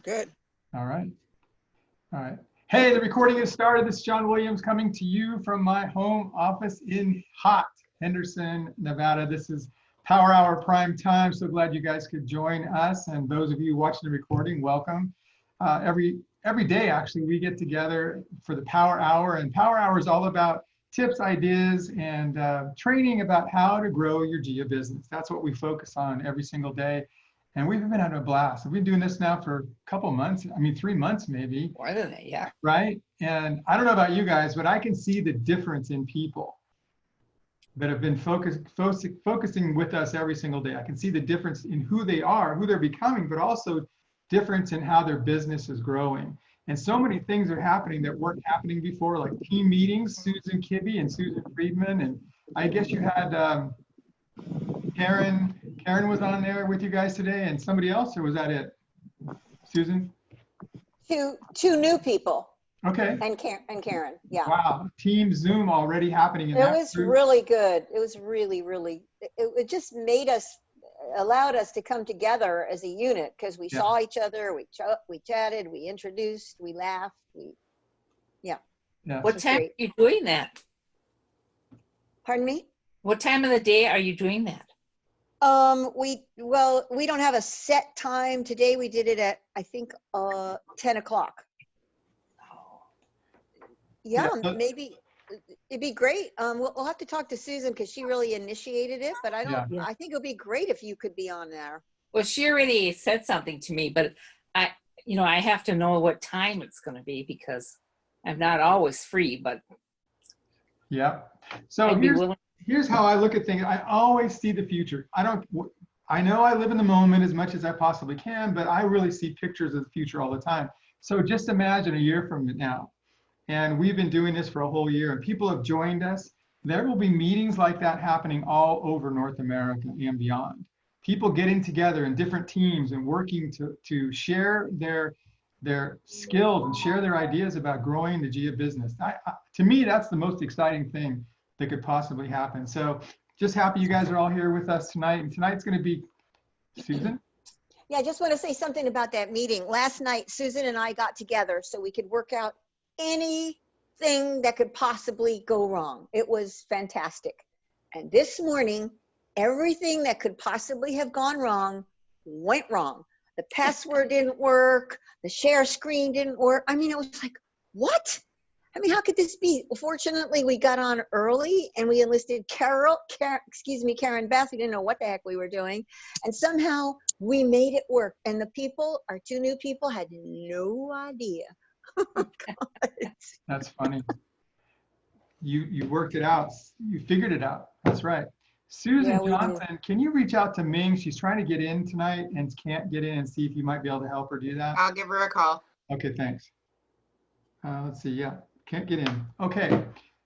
Good. All right. All right. Hey, the recording has started. This is John Williams coming to you from my home office in hot Henderson, Nevada. This is Power Hour Prime Time. So glad you guys could join us. And those of you watching the recording, welcome. Every day, actually, we get together for the Power Hour. And Power Hour is all about tips, ideas, and training about how to grow your GIA business. That's what we focus on every single day. And we've been having a blast. We've been doing this now for a couple months. I mean, 3 months maybe. More than that, yeah. Right? And I don't know about you guys, but I can see the difference in people that have been focusing with us every single day. I can see the difference in who they are, who they're becoming, but also difference in how their business is growing. And so many things are happening that weren't happening before, like team meetings, Susan Kibbe and Susan Friedman. And I guess you had Karen was on there with you guys today, and somebody else, or was that it? Susan? Two new people. Okay. And Karen, yeah. Wow, Team Zoom already happening in It that was group. really good. It was really, it just allowed us to come together as a unit because we saw each other, we chatted, we introduced, we laughed, Yeah. What time are you doing that? Pardon me? What time of the day are you doing that? We don't have a set time. Today we did it at, I think, 10 o'clock. Yeah, maybe it'd be great. We'll have to talk to Susan because she really initiated it, but I think it would be great if you could be on there. Well, she already said something to me, but I have to know what time it's going to be because I'm not always free, but yeah. So here's how I look at things. I always see the future. I know I live in the moment as much as I possibly can, but I really see pictures of the future all the time. So just imagine a year from now. And we've been doing this for a whole year and people have joined us. There will be meetings like that happening all over North America and beyond. People getting together in different teams and working to share their skills and share their ideas about growing the GIA business. To me, that's the most exciting thing that could possibly happen. So just happy you guys are all here with us tonight. And tonight's going to be, Susan? Yeah, I just want to say something about that meeting. Last night, Susan and I got together so we could work out anything that could possibly go wrong. It was fantastic. And this morning, everything that could possibly have gone wrong went wrong. The password didn't work. The share screen didn't work. I mean, it was like, what? I mean, how could this be? Fortunately, we got on early and we enlisted Karen Beth. We didn't know what the heck we were doing. And somehow we made it work. And the people, our two new people, had no idea. Oh, God. That's funny. You worked it out. You figured it out. That's right. Susan Johnson, can you reach out to Ming? She's trying to get in tonight and can't get in, and see if you might be able to help her do that. I'll give her a call. Okay, thanks. Let's see. Yeah, can't get in. Okay.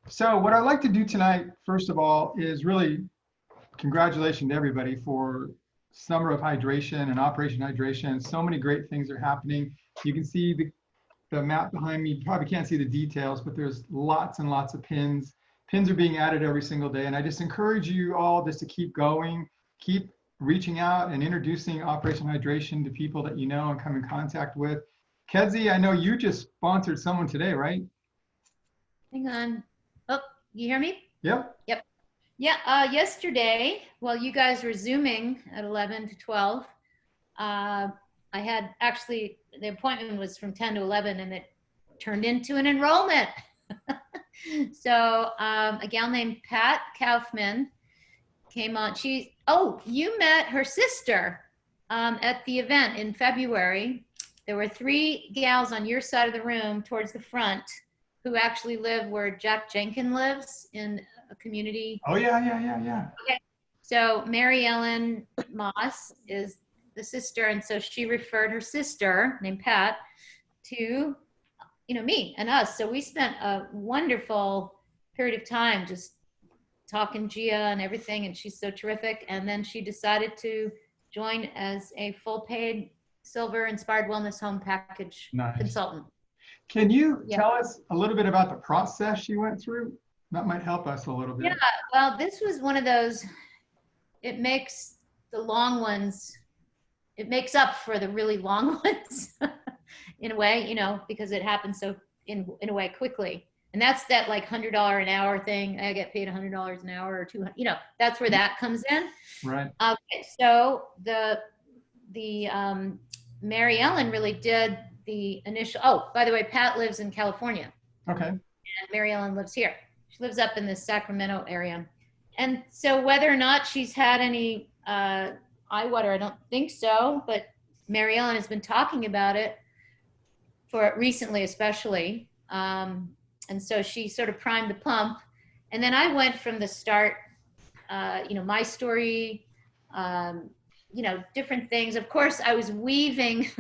So what I'd like to do tonight, first of all, is really congratulations to everybody for Summer of Hydration and Operation Hydration. So many great things are happening. You can see the map behind me. You probably can't see the details, but there's lots and lots of pins. Pins are being added every single day. And I just encourage you all just to keep going, keep reaching out and introducing Operation Hydration to people that you know and come in contact with. Kedzie, I know you just sponsored someone today, right? Hang on. Oh, you hear me? Yep. Yep. Yeah, yesterday, while you guys were Zooming at 11 to 12, I had actually, the appointment was from 10 to 11 and it turned into an enrollment. So a gal named Pat Kaufman came on. You met her sister at the event in February. There were 3 gals on your side of the room towards the front who actually live where Jack Jenkins lives in a community. Oh, yeah. Okay. So Mary Ellen Moss is the sister, and so she referred her sister named Pat to me and us. So we spent a wonderful period of time just talking GIA and everything, and she's so terrific. And then she decided to join as a full paid Silver Inspired Wellness Home Package consultant. Can you tell us a little bit about the process she went through? That might help us a little bit. Yeah, well, this was one of those, it makes the long ones, it makes up for the really long ones. in a way, you know, because it happens so in a way quickly. And that's that like $100 an hour thing. I get paid $100 an hour or 200, you know, that's where that comes in. Right. Okay, so the Mary Ellen really did the initial, oh, by the way, Pat lives in California. Okay. And Mary Ellen lives here. She lives up in the Sacramento area. And so whether or not she's had any eye water, I don't think so, but Mary Ellen has been talking about it for recently, especially. And so she sort of primed the pump. And then I went from the start, you know, my story, you know, different things. Of course, I was weaving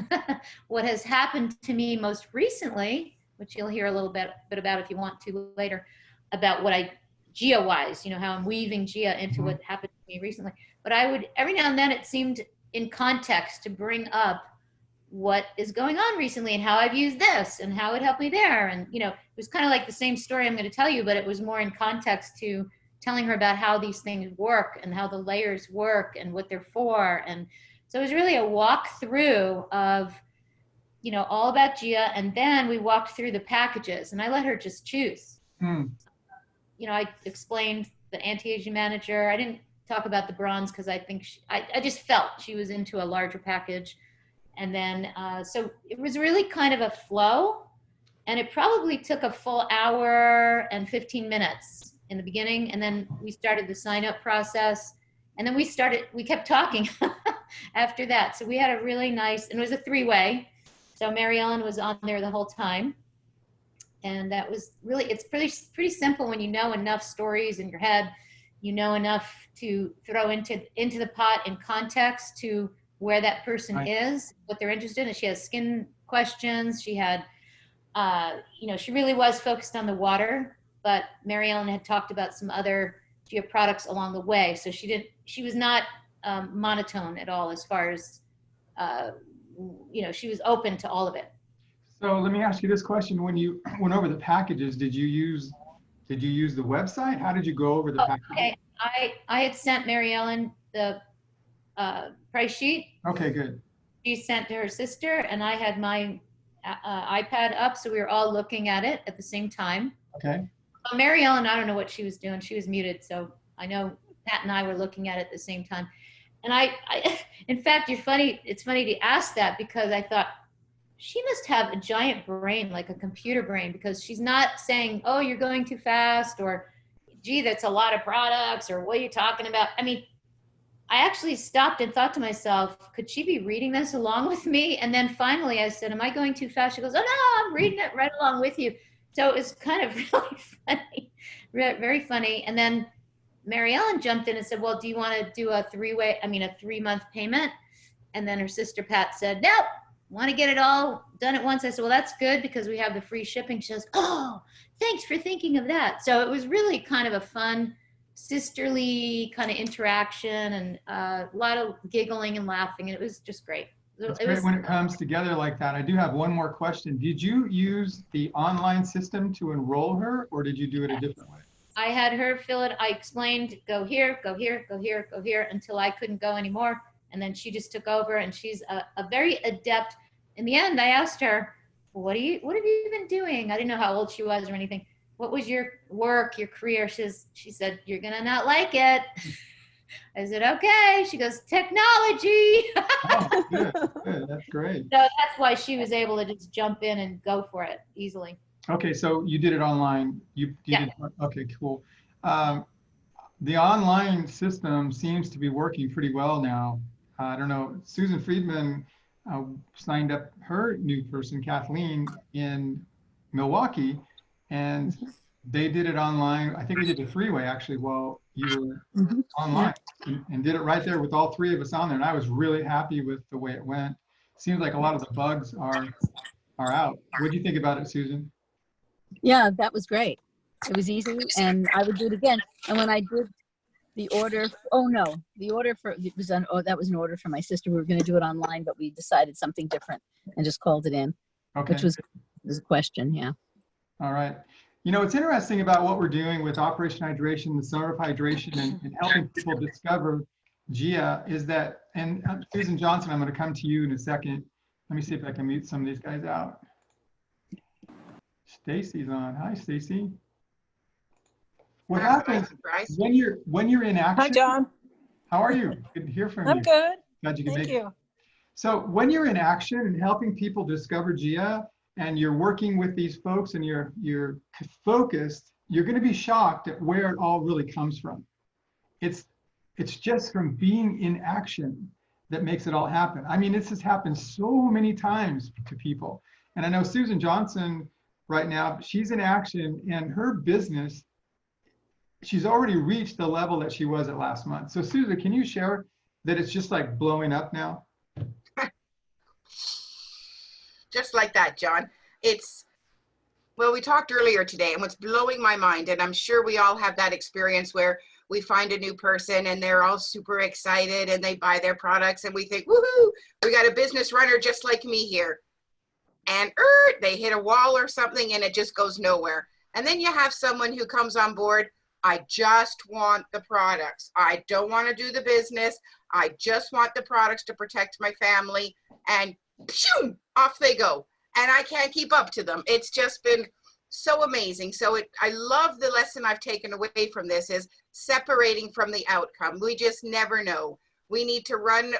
what has happened to me most recently, which you'll hear a little bit about if you want to later, about what Gia-wise, you know, how I'm weaving Gia into what happened to me recently. But I would, every now and then it seemed in context to bring up what is going on recently and how I've used this and how it helped me there. And, you know, it was kind of like the same story I'm going to tell you, but it was more in context to telling her about how these things work and how the layers work and what they're for. And so it was really a walkthrough of, you know, all about Gia. And then we walked through the packages and I let her just choose. You know, I explained the anti-aging manager. I didn't talk about the bronze because I think I just felt she was into a larger package. And then, so it was really kind of a flow, and it probably took a full hour and 15 minutes in the beginning. And then we started the sign up process, and then we kept talking after that. So we had a really nice, and it was a 3-way. So Mary Ellen was on there the whole time. And that was really, it's pretty simple when you know enough stories in your head, you know enough to throw into the pot in context to where that person is, what they're interested in. And she has skin questions. She had, you know, she really was focused on the water, but Mary Ellen had talked about some other Gia products along the way. So she was not monotone at all as far as, you know, she was open to all of it. So let me ask you this question. When you went over the packages, did you use the website? How did you go over the packages? Okay. I had sent Mary Ellen the price sheet. Okay, good. She sent to her sister, and I had my iPad up, so we were all looking at it at the same time. Okay. Mary Ellen, I don't know what she was doing. She was muted, so I know Pat and I were looking at it at the same time. And I in fact, it's funny to ask that, because I thought, she must have a giant brain, like a computer brain, because she's not saying, oh, you're going too fast, or gee, that's a lot of products, or what are you talking about? I mean, I actually stopped and thought to myself, could she be reading this along with me? And then finally I said, am I going too fast? She goes, oh no, I'm reading it right along with you. So it was kind of really funny, very funny. And then Mary Ellen jumped in and said, well, do you want to do a 3-month payment? And then her sister Pat said, nope. Want to get it all done at once? I said, well, that's good because we have the free shipping. She says, oh, thanks for thinking of that. So it was really kind of a fun, sisterly kind of interaction, and a lot of giggling and laughing. And it was just great. It's great when it comes together like that. I do have one more question. Did you use the online system to enroll her, or did you do it a different way? I had her fill it. I explained, go here, go here, go here, go here, until I couldn't go anymore. And then she just took over, and she's a very adept. In the end, I asked her, what have you been doing? I didn't know how old she was or anything. What was your work, your career? She said, you're going to not like it. I said, okay. She goes, technology. Oh, good. That's great. So that's why she was able to just jump in and go for it easily. Okay, so you did it online. Yeah. Okay, cool. The online system seems to be working pretty well now. I don't know, Susan Friedman signed up her new person, Kathleen, in Milwaukee, and they did it online. I think we did the 3-way actually while you were online, and did it right there with all 3 of us on there. And I was really happy with the way it went. Seems like a lot of the bugs are out. What do you think about it, Susan? Yeah, that was great. It was easy, and I would do it again. And when I did the order, that was an order for my sister. We were going to do it online, but we decided something different and just called it in, Okay. which was a question. Yeah. All right. You know, what's interesting about what we're doing with Operation Hydration, the Summer of Hydration, and helping people discover Gia is that, and Susan Johnson, I'm going to come to you in a second. Let me see if I can mute some of these guys out. Stacy's on. Hi, Stacy. What happens when you're in action? Hi, John. How are you? Good to hear from you. I'm good. Glad you could Thank make it. you. So when you're in action and helping people discover GIA and you're working with these folks and you're focused, you're going to be shocked at where it all really comes from. It's just from being in action that makes it all happen. I mean, this has happened so many times to people. And I know Susan Johnson right now, she's in action and her business, she's already reached the level that she was at last month. So Susan, can you share that it's just like blowing up now? Just like that, John. Well, we talked earlier today, and what's blowing my mind, and I'm sure we all have that experience where we find a new person and they're all super excited and they buy their products and we think, woohoo, we got a business runner just like me here. And they hit a wall or something and it just goes nowhere. And then you have someone who comes on board, I just want the products. I don't want to do the business. I just want the products to protect my family. And phew, off they go. And I can't keep up to them. It's just been so amazing. So I love the lesson I've taken away from this is separating from the outcome. We just never know. We need to run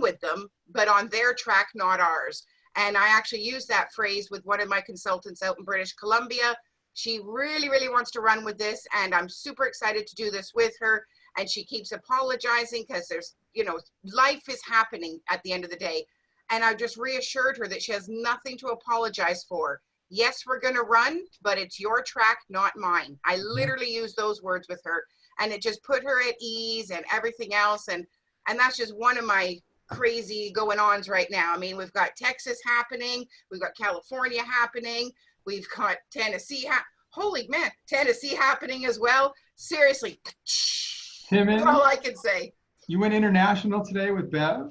with them, but on their track, not ours. And I actually use that phrase with one of my consultants out in British Columbia. She really, really wants to run with this, and I'm super excited to do this with her. And she keeps apologizing because there's, life is happening at the end of the day. And I just reassured her that she has nothing to apologize for. Yes, we're going to run, but it's your track, not mine. I literally used those words with her, and it just put her at ease and everything else. And that's just one of my crazy going ons right now. I mean, we've got Texas happening. We've got California happening. We've got Tennessee. Holy man, Tennessee happening as well. Seriously. Timmons, that's all I can say. You went international today with Bev?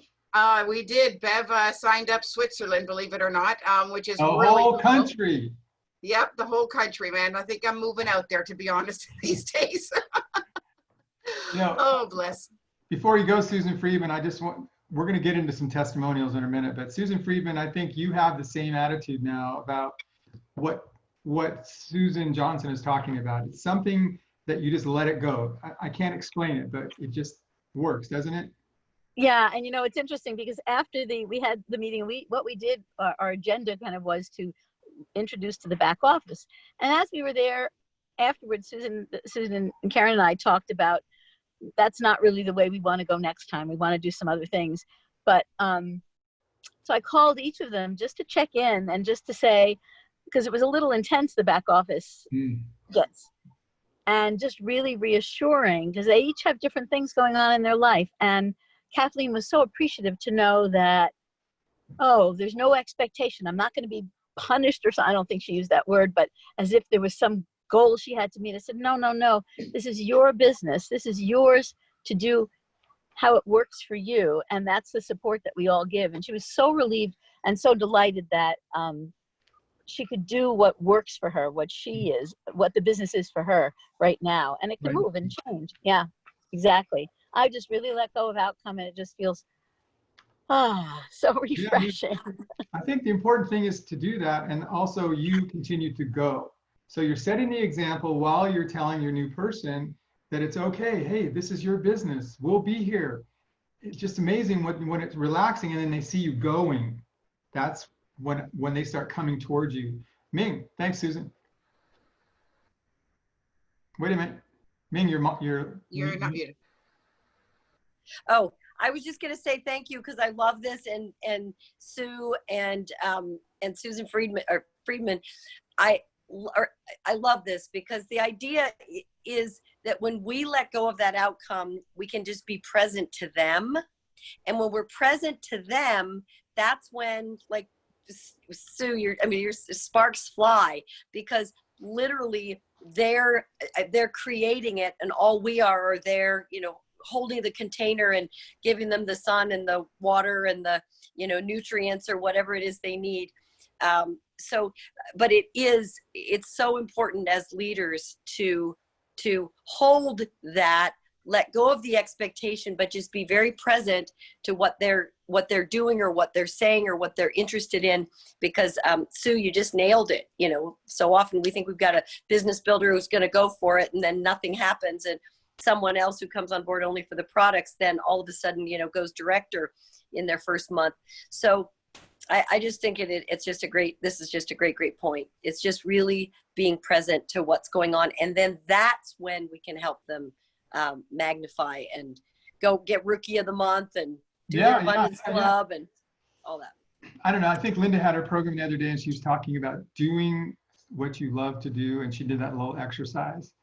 We did. Bev signed up Switzerland, believe it or not, which is the really whole cool. Country. Yep, the whole country, man. I think I'm moving out there, to be honest, these days. Oh, bless. Before you go, Susan Friedman, we're going to get into some testimonials in a minute, but Susan Friedman, I think you have the same attitude now about what Susan Johnson is talking about. It's something that you just let it go. I can't explain it, but it just works, doesn't it? Yeah, and it's interesting because after we had the meeting, what we did, our agenda kind of was to introduce to the back office. And as we were there afterwards, Susan and Karen and I talked about that's not really the way we want to go next time. We want to do some other things. But so I called each of them just to check in and just to say, because it was a little intense, the back office gets. And just really reassuring because they each have different things going on in their life. And Kathleen was so appreciative to know that, there's no expectation. I'm not going to be punished or something. I don't think she used that word, but as if there was some goal she had to meet. I said, no. This is your business. This is yours to do how it works for you. And that's the support that we all give. And she was so relieved and so delighted that she could do what works for her, what she is, what the business is for her right now. And it can move and change. Yeah, exactly. I just really let go of outcome and it just feels so refreshing. I think the important thing is to do that, and also you continue to go. So you're setting the example while you're telling your new person that it's okay. Hey, this is your business. We'll be here. It's just amazing when it's relaxing and then they see you going. That's when they start coming towards you. Ming, thanks, Susan. Wait a minute. Ming, you're not muted. Oh, I was just going to say thank you because I love this, and Sue and Susan Friedman, I love this because the idea is that when we let go of that outcome, we can just be present to them, and when we're present to them, that's when, like Sue, your sparks fly because literally they're creating it, and all we are they're holding the container and giving them the sun and the water and the nutrients or whatever it is they need. But it's so important as leaders to hold that let go of the expectation, but just be very present to what they're doing or what they're saying or what they're interested in. Because Sue, you just nailed it. You know, so often we think we've got a business builder who's going to go for it, and then nothing happens, and someone else who comes on board only for the products, then all of a sudden, you know, goes director in their first month. So I just think this is just a great point. It's just really being present to what's going on. And then that's when we can help them magnify and go get Rookie of the Month and do their Abundance Club and all that. I don't know. I think Linda had her program the other day and she was talking about doing what you love to do. And she did that little exercise.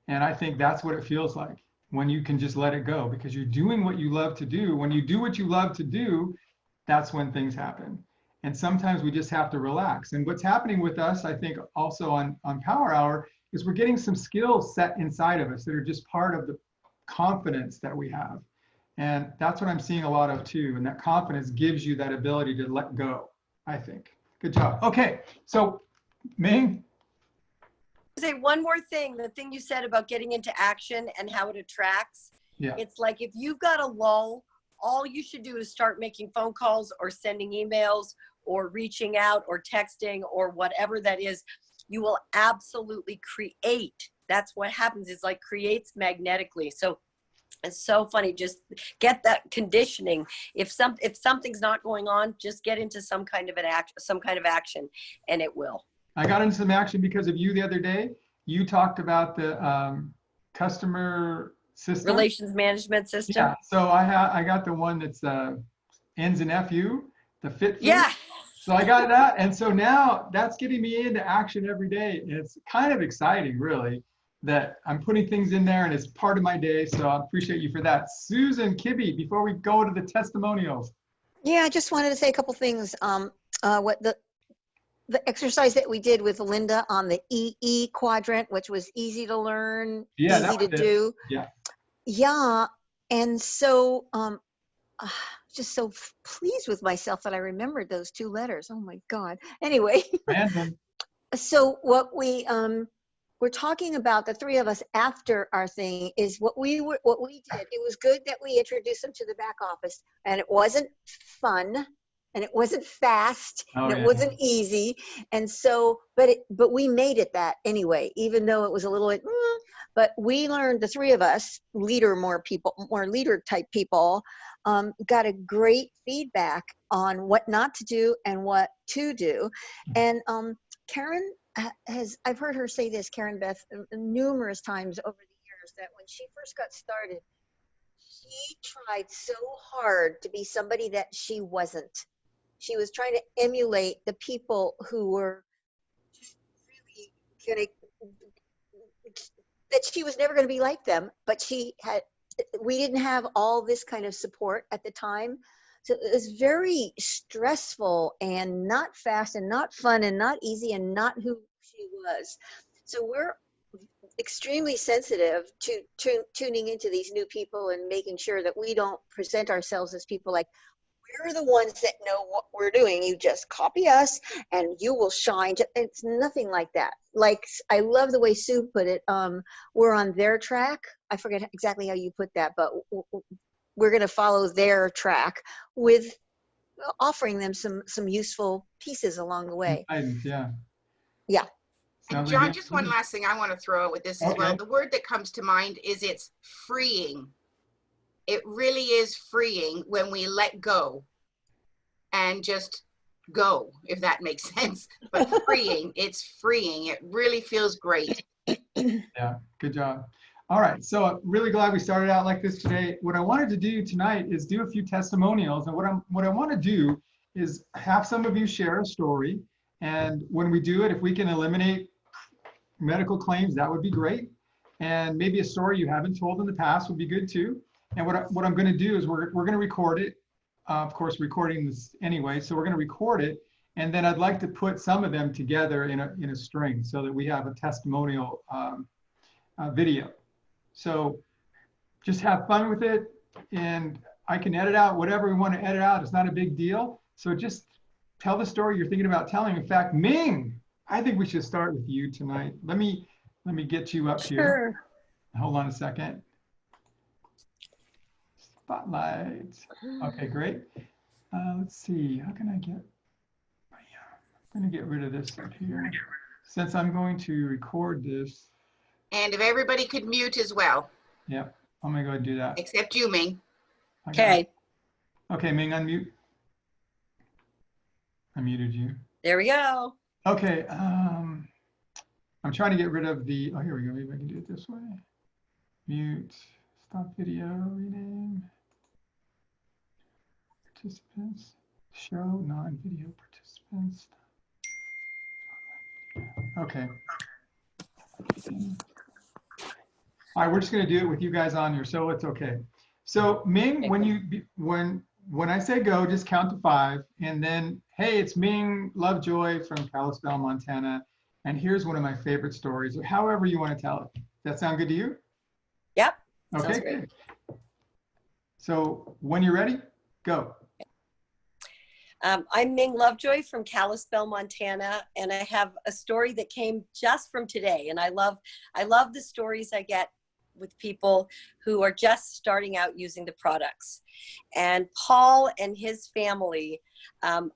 And I think that's what it feels like when you can just let it go, because you're doing what you love to do. When you do what you love to do, that's when things happen. And sometimes we just have to relax. And what's happening with us, I think also on Power Hour, is we're getting some skills set inside of us that are just part of the confidence that we have. And that's what I'm seeing a lot of too. And that confidence gives you that ability to let go, I think. Good job. Okay, so Ming? Say one more thing, the thing you said about getting into action and how it attracts. Yeah. It's like if you've got a lull, all you should do is start making phone calls or sending emails or reaching out or texting or whatever that is. You will absolutely create. That's what happens, is like creates magnetically. So it's so funny. Just get that conditioning. If something's not going on, just get into some kind of action, and it will. I got into some action because of you the other day. You talked about the customer system. Relations management system. Yeah. So I got the one that's ends in FU, the fit. Yeah. So I got that, and so now that's getting me into action every day. And it's kind of exciting, really, that I'm putting things in there and it's part of my day. So I appreciate you for that. Susan Kibbe, before we go to the testimonials. Yeah, I just wanted to say a couple things. What the exercise that we did with Linda on the EE quadrant, which was easy to learn, easy to do. Yeah. Yeah. And so just so pleased with myself that I remembered those 2 letters. Oh my God. Anyway. Random. So what we we're talking about, the 3 of us after our thing, is what we did. It was good that we introduced them to the back office, and it wasn't fun. And it wasn't fast, and it wasn't easy. And so, but we made it that anyway, even though it was a little bit, but we learned, the 3 of us, more leader type people, got a great feedback on what not to do and what to do. And Karen I've heard her say this, Karen Beth, numerous times over the years, that when she first got started, she tried so hard to be somebody that she wasn't. She was trying to emulate the people who were just really that she was never going to be like them, but we didn't have all this kind of support at the time. So it was very stressful and not fast and not fun and not easy and not who she was. So we're extremely sensitive to tuning into these new people and making sure that we don't present ourselves as people like, we're the ones that know what we're doing. You just copy us and you will shine. It's nothing like that. Like, I love the way Sue put it. We're on their track. I forget exactly how you put that, but we're going to follow their track with offering them some useful pieces along the way. Yeah. Yeah. And John, just one last thing I want to throw out with this as well. The word that comes to mind is it's freeing. It really is freeing when we let go and just go, if that makes sense. But freeing, it's freeing. It really feels great. Yeah, good job. All right, so really glad we started out like this today. What I wanted to do tonight is do a few testimonials. And what I want to do is have some of you share a story. And when we do it, if we can eliminate medical claims, that would be great. And maybe a story you haven't told in the past would be good too. And what I'm going to do is we're going to record it. Of course, recording this anyway. So we're going to record it. And then I'd like to put some of them together in a string so that we have a testimonial video. So just have fun with it. And I can edit out whatever we want to edit out. It's not a big deal. So just tell the story you're thinking about telling. In fact, Ming, I think we should start with you tonight. Let me get you up here. Hold on a second. Spotlight. Okay, great. Let's see, how can I get, I'm gonna get rid of this up here. Since I'm going to record this, And if everybody could mute as well, yep, I'm gonna go ahead and do that. except you, Ming. I got it. Okay, Okay, Ming, unmute. I muted you. there we go. Okay, I'm trying to get rid of the, oh, here we go, maybe I can do it this way. Mute, stop video, rename. Participants, show non-video participants. Okay. All right, we're just gonna do it with you guys on here, so it's okay. So Ming, when I say go, just count to 5, and then, hey, it's Ming Lovejoy from Kalispell, Montana, and here's one of my favorite stories, or however you want to tell it. Does that sound good to you? Yep. Okay, Sounds great. good. So when you're ready, go. I'm Ming Lovejoy from Kalispell, Montana, and I have a story that came just from today. And I love the stories I get with people who are just starting out using the products. And Paul and his family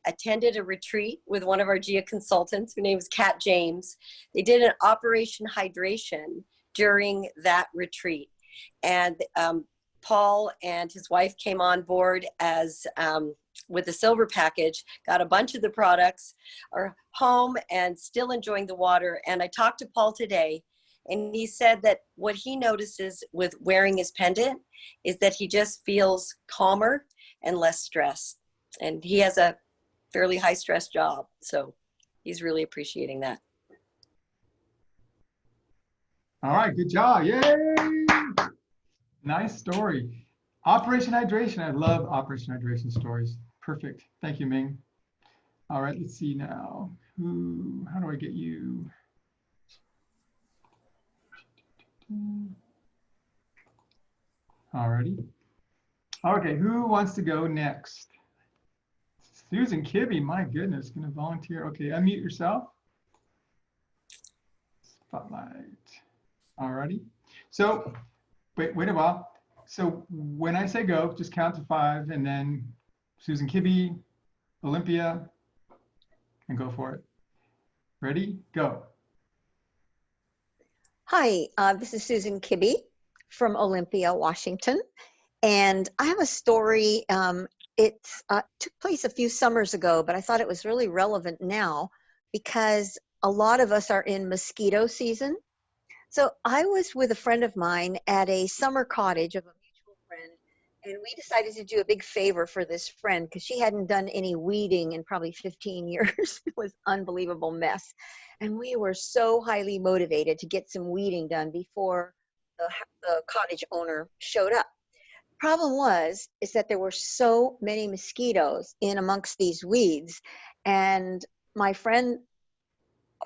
attended a retreat with one of our GIA consultants, her name is Kat James. They did an Operation Hydration during that retreat. And Paul and his wife came on board as with the silver package, got a bunch of the products, are home and still enjoying the water. And I talked to Paul today, and he said that what he notices with wearing his pendant is that he just feels calmer and less stressed. And he has a fairly high stress job, so he's really appreciating that. All right, good job, yay! Nice story. Operation Hydration, I love Operation Hydration stories. Perfect, thank you, Ming. All right, let's see now. How do I get you? Alrighty. Okay, who wants to go next? Susan Kibbe, my goodness, gonna volunteer. Okay, unmute yourself. Spotlight. Alrighty. So, wait a while. So when I say go, just count to 5, and then Susan Kibbe, Olympia, and go for it. Ready? Go. Hi, this is Susan Kibbe from Olympia, Washington. And I have a story. It took place a few summers ago, but I thought it was really relevant now because a lot of us are in mosquito season. So I was with a friend of mine at a summer cottage of a mutual friend, and we decided to do a big favor for this friend because she hadn't done any weeding in probably 15 years. It was an unbelievable mess. And we were so highly motivated to get some weeding done before the cottage owner showed up. Problem is that there were so many mosquitoes in amongst these weeds, and my friend,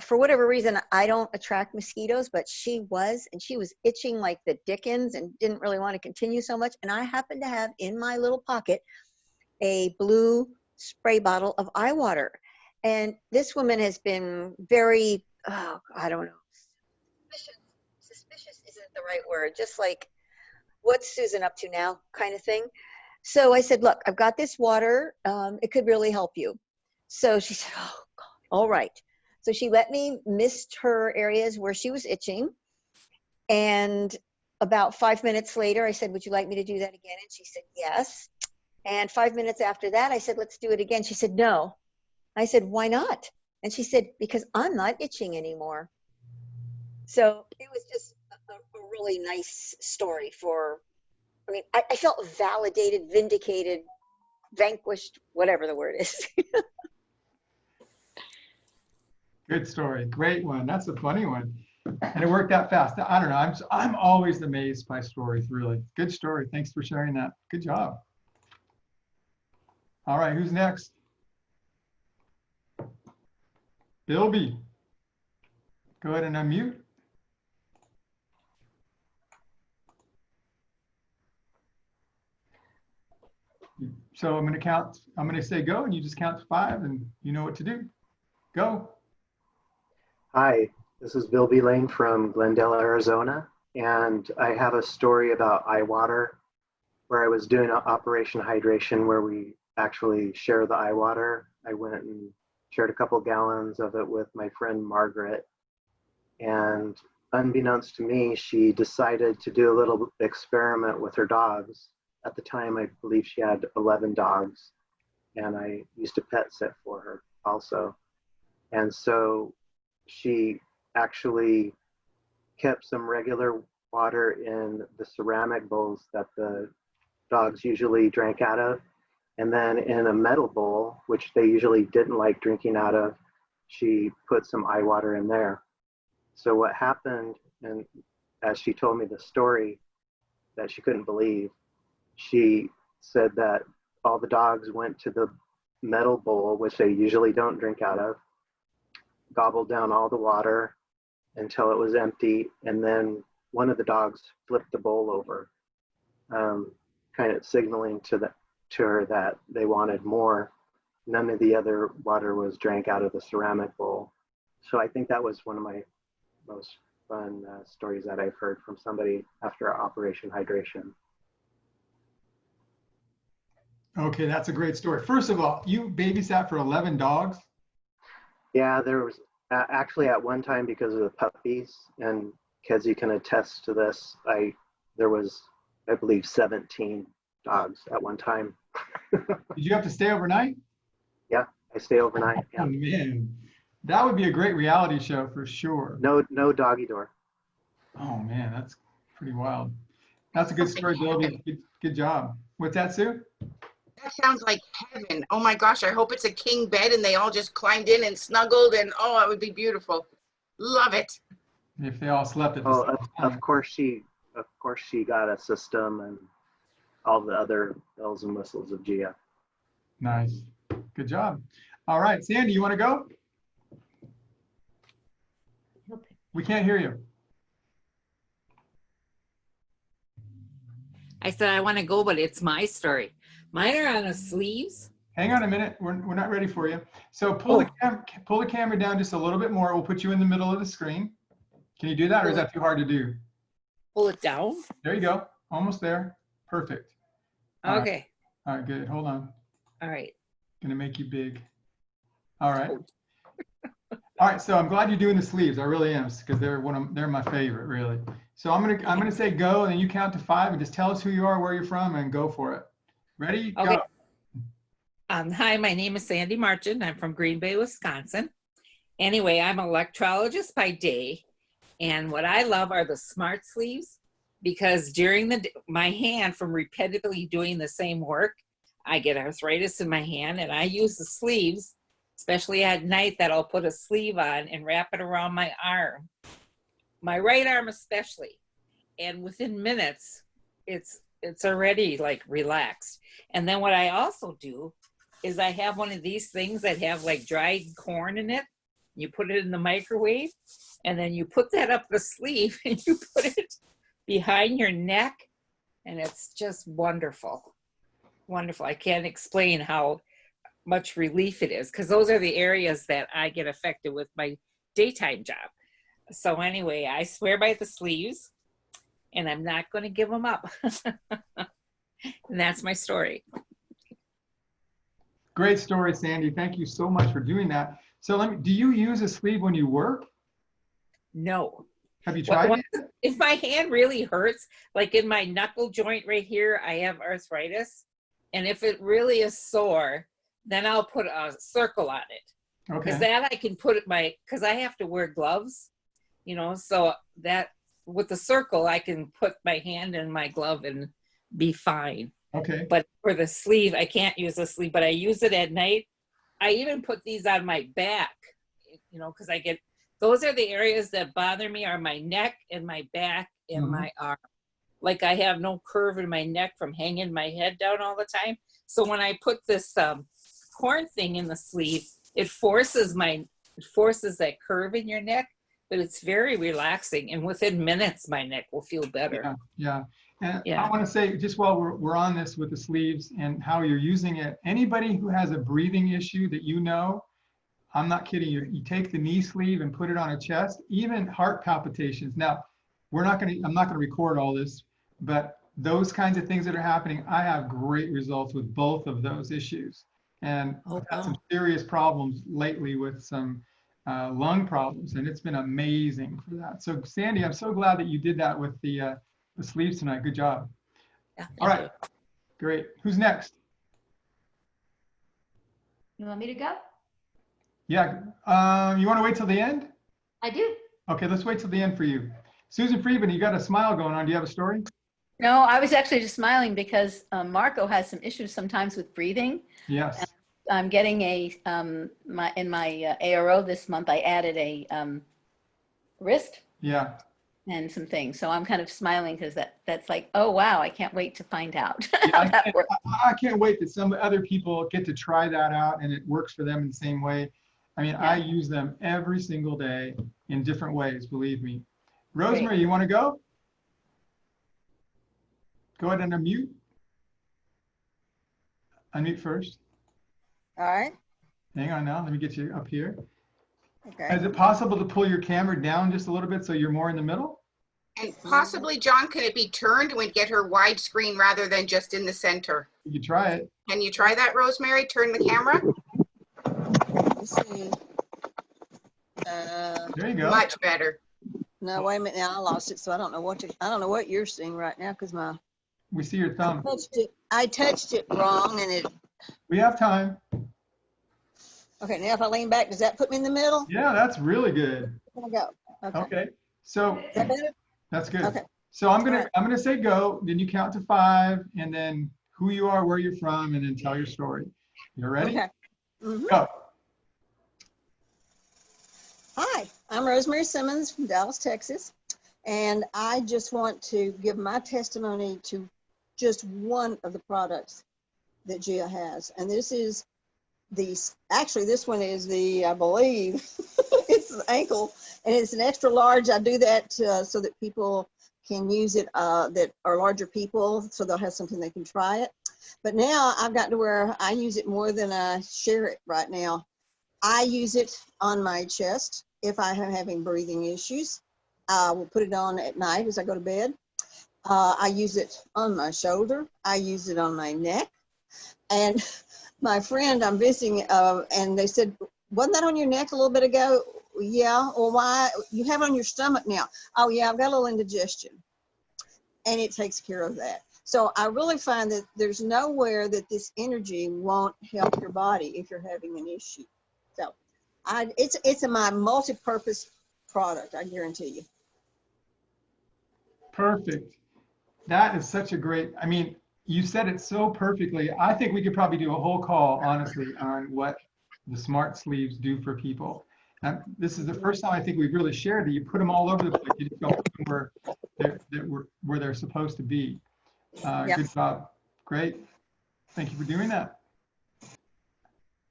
for whatever reason, I don't attract mosquitoes, but she was, and she was itching like the dickens and didn't really want to continue so much. And I happened to have in my little pocket a blue spray bottle of eye water. And this woman has been very, I don't know, suspicious isn't the right word, just like, what's Susan up to now kind of thing. So I said, look, I've got this water. It could really help you. So she said, oh, God, all right. So she let me mist her areas where she was itching. And about 5 minutes later, I said, would you like me to do that again? And she said, yes. And 5 minutes after that, I said, let's do it again. She said, no. I said, why not? And she said, because I'm not itching anymore. So it was just a really nice story for, I mean, I felt validated, vindicated, vanquished, whatever the word is. Good story, great one. That's a funny one. And it worked out fast. I don't know, I'm always amazed by stories, really. Good story, thanks for sharing that. Good job. All right, who's next? Bilby. Go ahead and unmute. So I'm going to say go, and you just count to 5, and you know what to do. Go. Hi, this is Bilby Lane from Glendale, Arizona, and I have a story about eye water. where I was doing Operation Hydration, where we actually share the eye water. I went and shared a couple gallons of it with my friend Margaret. And unbeknownst to me, she decided to do a little experiment with her dogs. At the time, I believe she had 11 dogs, and I used to pet sit for her also. And so she actually kept some regular water in the ceramic bowls that the dogs usually drank out of. And then in a metal bowl, which they usually didn't like drinking out of, she put some eye water in there. So what happened, and as she told me the story that she couldn't believe, she said that all the dogs went to the metal bowl, which they usually don't drink out of, gobbled down all the water until it was empty, and then one of the dogs flipped the bowl over, kind of signaling to her that they wanted more. None of the other water was drank out of the ceramic bowl. So I think that was one of my most fun stories that I've heard from somebody after Operation Hydration. Okay, that's a great story. First of all, you babysat for 11 dogs? Yeah, there was actually at one time, because of the puppies, and kids, you can attest to this, there was, I believe, 17 dogs at one time. Did you have to stay overnight? Yeah, I stay overnight. Yeah. Oh man, that would be a great reality show for sure. No doggy door. Oh man, that's pretty wild. That's a good story, Bilby. Good job. What's that, Sue? That sounds like heaven. Oh my gosh, I hope it's a king bed and they all just climbed in and snuggled, and oh, it would be beautiful. Love it. If they all slept at the Oh, same time. of course she got a system and all the other bells and whistles of Gia. Nice. Good job. All right, Sandy, you want to go? We can't hear you. I said I want to go, but it's my story. Mine are on the sleeves. Hang on a minute. We're not ready for you. So pull the camera down just a little bit more. We'll put you in the middle of the screen. Can you do that, or is that too hard to do? Pull it down. There you go. Almost there. Perfect. Okay. All right, good. Hold on. All right. Gonna make you big. All right. All right. So I'm glad you're doing the sleeves. I really am, because they're my favorite, really. So I'm gonna say go, and then you count to 5, and just tell us who you are, where you're from, and go for it. Ready? Okay. Go. Hi, my name is Sandy Marchand. I'm from Green Bay, Wisconsin. Anyway, I'm an electrologist by day, and what I love are the smart sleeves, because during my hand, from repetitively doing the same work, I get arthritis in my hand, and I use the sleeves, especially at night, that I'll put a sleeve on and wrap it around my arm, my right arm especially, and within minutes, it's already like relaxed. And then what I also do is I have one of these things that have like dried corn in it. You put it in the microwave, and then you put that up the sleeve and you put it behind your neck, and it's just wonderful. Wonderful. I can't explain how much relief it is, because those are the areas that I get affected with my daytime job. So anyway, I swear by the sleeves, and I'm not going to give them up. And that's my story. Great story, Sandy. Thank you so much for doing that. So do you use a sleeve when you work? No. Have you tried it? If my hand really hurts, like in my knuckle joint right here, I have arthritis. And if it really is sore, then I'll put a circle on it. Okay. Because that I can put because I have to wear gloves, so that with the circle, I can put my hand in my glove and be fine. Okay. But for the sleeve, I can't use the sleeve, but I use it at night. I even put these on my back, because those are the areas that bother me, are my neck and my back and my arm. Like I have no curve in my neck from hanging my head down all the time. So when I put this corn thing in the sleeve, it forces that curve in your neck, but it's very relaxing. And within minutes, my neck will feel better. Yeah. And I want to say, just while we're on this with the sleeves and how you're using it, anybody who has a breathing issue that I'm not kidding you, you take the knee sleeve and put it on a chest, even heart palpitations. Now, I'm not going to record all this, but those kinds of things that are happening, I have great results with both of those issues. And Oh, I've had some wow. serious problems lately with some lung problems, and it's been amazing for that. So Sandy, I'm so glad that you did that with the sleeves tonight. Good job. Yeah, All thank right, great. Who's next? You want me to go? Yeah, you want to wait till the end? I do. Okay, let's wait till the end for you. Susan Friedman, you got a smile going on. Do you have a story? No, I was actually just smiling because Marco has some issues sometimes with breathing. Yes. I'm getting in my ARO this month, I added a wrist Yeah. and some things. So I'm kind of smiling because that's like, oh, wow, I can't wait to find out Yeah, how that works. I can't wait that some other people get to try that out and it works for them in the same way. I mean, I use them every single day in different ways, believe me. Rosemary, you want to go? Go ahead and unmute. Unmute first. All right. Hang on now, let me get you up here. Okay. Is it possible to pull your camera down just a little bit so you're more in the middle? And possibly, John, can it be turned and we get her widescreen rather than just in the center? You can try it. Can you try that, Rosemary? Turn the camera? Let's see. There you go. Much better. No, wait a minute. Now I lost it, so I don't know what you're seeing right now because We see your thumb. I touched it wrong and it. We have time. Okay, now if I lean back, does that put me in the middle? Yeah, that's really good. There we go. Okay. Okay, so Is that better? that's good. Okay. So I'm All right. gonna say go, then you count to 5, and then who you are, where you're from, and then tell your story. You ready? Okay. Mhm. Go. Hi, I'm Rosemary Simmons from Dallas, Texas, and I just want to give my testimony to just one of the products that Gia has, and this is this one is I believe, it's the ankle, and it's an extra large. I do that so that people can use it that are larger people, so they'll have something they can try it. But now I've got to where I use it more than I share it right now. I use it on my chest if I am having breathing issues. I will put it on at night as I go to bed. I use it on my shoulder. I use it on my neck. And my friend I'm visiting, and they said, wasn't that on your neck a little bit ago? Yeah. Well, why? You have it on your stomach now. Oh, yeah, I've got a little indigestion. And it takes care of that. So I really find that there's nowhere that this energy won't help your body if you're having an issue. So it's my multi-purpose product, I guarantee you. Perfect. That is such a great, I mean, you said it so perfectly. I think we could probably do a whole call, honestly, on what the smart sleeves do for people. And this is the first time I think we've really shared that you put them all over the place. You just don't put them where they're supposed to be. Good job. Great. Thank you for doing that.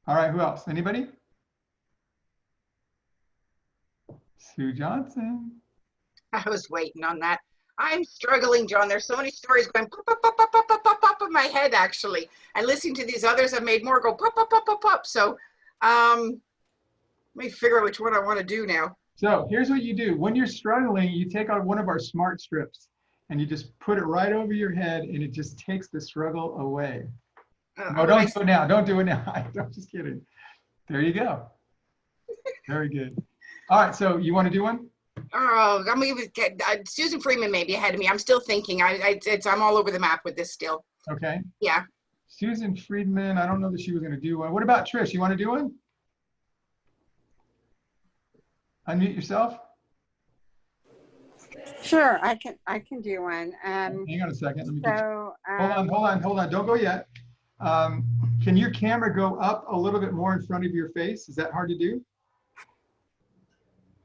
All right, who else? Anybody? Sue Johnson. I was waiting on that. I'm struggling, John. There's so many stories going pop, pop, pop, pop, pop, pop, pop, pop in my head, actually. And listening to these others, I've made more go pop, pop, pop, pop, pop. So let me figure out which one I want to do now. So here's what you do. When you're struggling, you take out one of our smart strips and you just put it right over your head and it just takes the struggle away. No, don't do it now. Don't do it now. I'm just kidding. There you go. Very good. All right, so you want to do one? Oh, I'm even Susan Friedman may be ahead of me. I'm still thinking. I'm all over the map with this still. Okay. Yeah. Susan Friedman, I don't know that she was going to do one. What about Trish? You want to do one? Unmute yourself. Sure, I can do one. Hang on a second. Let me So hold on. Don't go yet. Can your camera go up a little bit more in front of your face? Is that hard to do?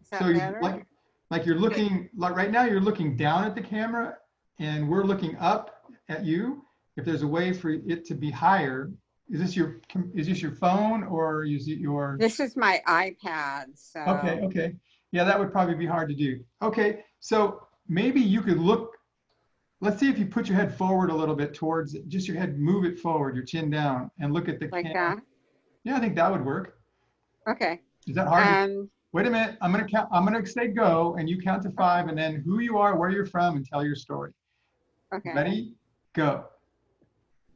Is that So better? like you're looking, like right now you're looking down at the camera and we're looking up at you. If there's a way for it to be higher, is this your phone or is it your? This is my iPad. So Okay. Yeah, that would probably be hard to do. Okay, so maybe you could look, let's see if you put your head forward a little bit towards it, just your head, move it forward, your chin down and look at the like camera. that. Yeah, I think that would work. Okay. Is that hard? Wait a minute, I'm gonna say go and you count to 5 and then who you are, where you're from and tell your story. Okay. Ready? Go.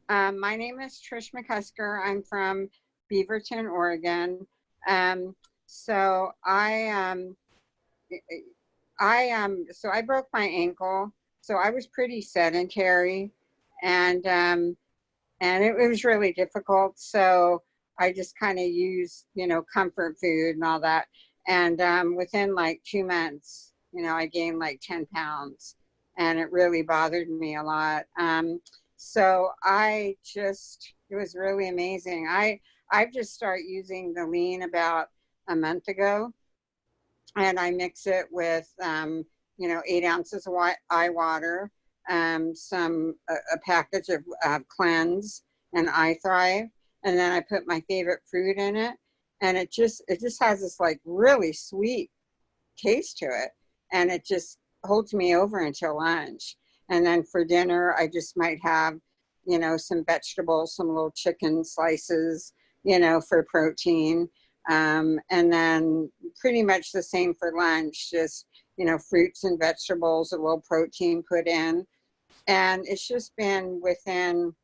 My name is Trish McCusker. I'm from Beaverton, Oregon. So I broke my ankle. So I was pretty sedentary, and it was really difficult. So I just kind of used, comfort food and all that. And within like 2 months, I gained like 10 pounds, and it really bothered me a lot. So it was really amazing. I've just started using the lean about a month ago, and I mix it with, 8 ounces of eye water, a package of Cleanse and Eye Thrive. And then I put my favorite fruit in it. And it just has this like really sweet taste to it. And it just holds me over until lunch. And then for dinner, I just might have, some vegetables, some little chicken slices, for protein. And then pretty much the same for lunch, just, fruits and vegetables, a little protein put in. And it's just been within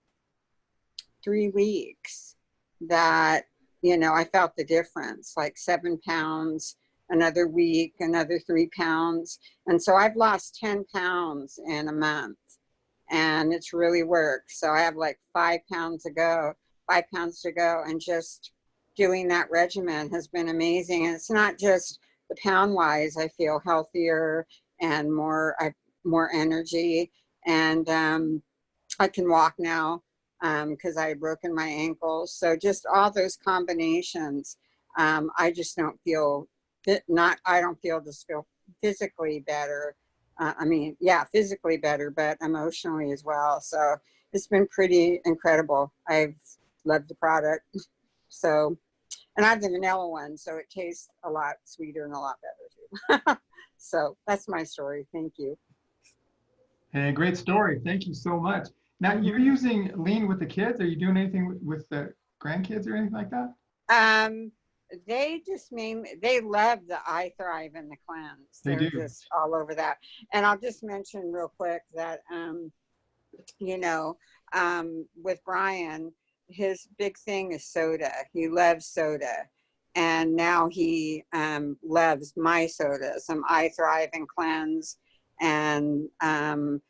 3 weeks that, I felt the difference, like 7 pounds, another week, another 3 pounds. And so I've lost 10 pounds in a month, and it's really worked. So I have like 5 pounds to go. And just doing that regimen has been amazing. And it's not just the pound wise, I feel healthier and more energy. And I can walk now because I had broken my ankle. So just all those combinations, I just don't feel just feel physically better. Physically better, but emotionally as well. So it's been pretty incredible. I've loved the product. So, and I have the vanilla one, so it tastes a lot sweeter and a lot better too. So that's my story. Thank you. Hey, great story. Thank you so much. Now, you're using lean with the kids? Are you doing anything with the grandkids or anything like that? They love the Eye Thrive and the Cleanse. They're just all over that. And I'll just mention real quick that, with Brian, his big thing is soda. He loves soda. And now he loves my soda, some Eye Thrive and Cleanse, and Eye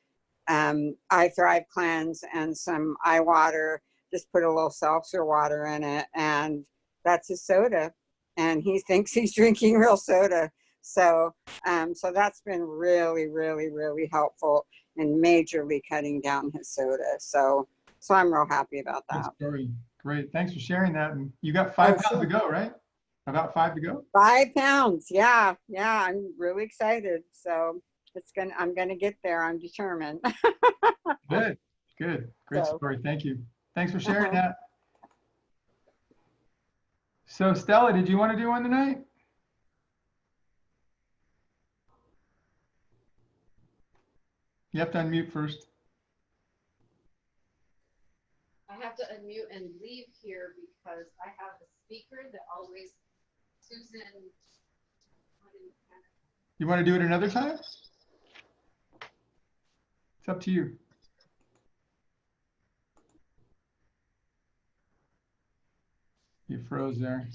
Thrive Cleanse and some eye water. Just put a little seltzer water in it, and that's his soda. And he thinks he's drinking real soda. So that's been really, really, really helpful in majorly cutting down his soda. So I'm real happy about that. Good story. Great. Thanks for sharing that. And you got 5 pounds to go, right? About 5 to go? 5 pounds. Yeah. I'm really excited. So I'm gonna get there. I'm determined. Good. Great story. Thank you. Thanks for sharing that. So Stella, did you want to do one tonight? You have to unmute first. I have to unmute and leave here because I have a speaker that always, Susan. You want to do it another time? It's up to you. You froze there.